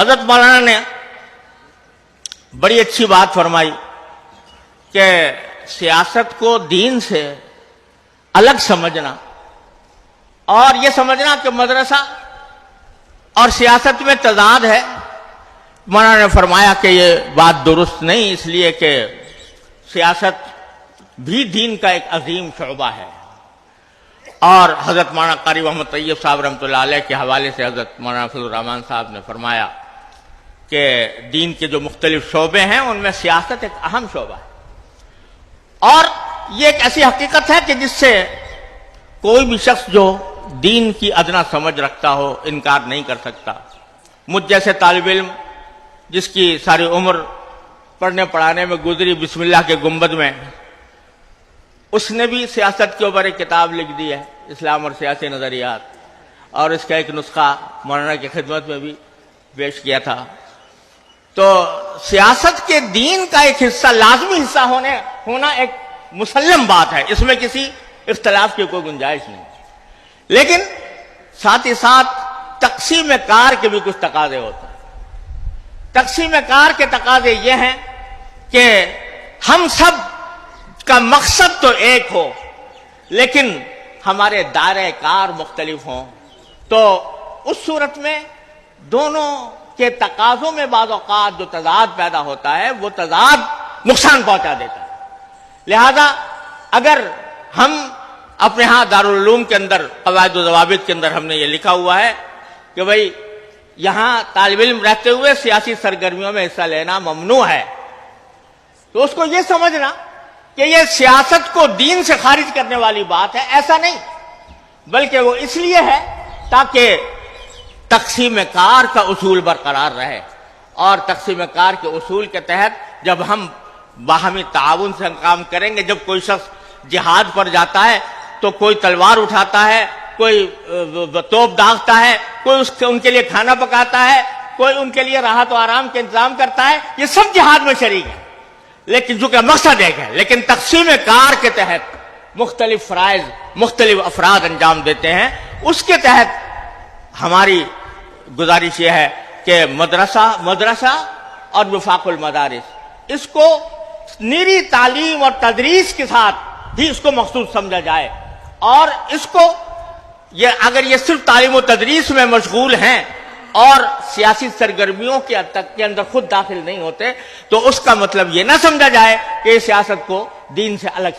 حضرت مولانا نے بڑی اچھی بات فرمائی کہ سیاست کو دین سے الگ سمجھنا اور یہ سمجھنا کہ مدرسہ اور سیاست میں تضاد ہے، مولانا نے فرمایا کہ یہ بات درست نہیں، اس لیے کہ سیاست بھی دین کا ایک عظیم شعبہ ہے۔ اور حضرت مولانا قاری محمد طیب صاحب رحمۃ اللہ علیہ کے حوالے سے حضرت مولانا فضل الرحمان صاحب نے فرمایا کہ دین کے جو مختلف شعبے ہیں ان میں سیاست ایک اہم شعبہ ہے، اور یہ ایک ایسی حقیقت ہے کہ جس سے کوئی بھی شخص جو دین کی ادنا سمجھ رکھتا ہو انکار نہیں کر سکتا۔ مجھ جیسے طالب علم جس کی ساری عمر پڑھنے پڑھانے میں گزری بسم اللہ کے گنبد میں، اس نے بھی سیاست کے اوپر ایک کتاب لکھ دی ہے، اسلام اور سیاسی نظریات، اور اس کا ایک نسخہ مولانا کی خدمت میں بھی پیش کیا تھا۔ تو سیاست کے دین کا ایک حصہ، لازمی حصہ ہونا ایک مسلم بات ہے، اس میں کسی اختلاف کی کوئی گنجائش نہیں، لیکن ساتھ ہی ساتھ تقسیم کار کے بھی کچھ تقاضے ہوتے ہیں۔ تقسیم کار کے تقاضے یہ ہیں کہ ہم سب کا مقصد تو ایک ہو لیکن ہمارے دائرۂ کار مختلف ہوں، تو اس صورت میں دونوں کے تقاضوں میں بعض اوقات جو تضاد پیدا ہوتا ہے وہ تضاد نقصان پہنچا دیتا ہے۔ لہذا اگر ہم اپنے ہاں دارالعلوم کے اندر قواعد و ضوابط کے اندر ہم نے یہ لکھا ہوا ہے کہ بھئی یہاں طالب علم رہتے ہوئے سیاسی سرگرمیوں میں حصہ لینا ممنوع ہے، تو اس کو یہ سمجھنا کہ یہ سیاست کو دین سے خارج کرنے والی بات ہے، ایسا نہیں، بلکہ وہ اس لیے ہے تاکہ تقسیم کار کا اصول برقرار رہے، اور تقسیم کار کے اصول کے تحت جب ہم باہمی تعاون سے کام کریں گے، جب کوئی شخص جہاد پر جاتا ہے تو کوئی تلوار اٹھاتا ہے، کوئی توپ داغتا ہے، کوئی ان کے لیے کھانا پکاتا ہے، کوئی ان کے لیے راحت و آرام کے انتظام کرتا ہے، یہ سب جہاد میں شریک ہے، لیکن جو کہ مقصد ایک ہے، لیکن تقسیم کار کے تحت مختلف فرائض مختلف افراد انجام دیتے ہیں۔ اس کے تحت ہماری گزارش یہ ہے کہ مدرسہ اور وفاق المدارس، اس کو نیری تعلیم اور تدریس کے ساتھ بھی اس کو مخصوص سمجھا جائے، اور اس کو اگر یہ صرف تعلیم و تدریس میں مشغول ہیں اور سیاسی سرگرمیوں کے اندر خود داخل نہیں ہوتے، تو اس کا مطلب یہ نہ سمجھا جائے کہ سیاست کو دین سے الگ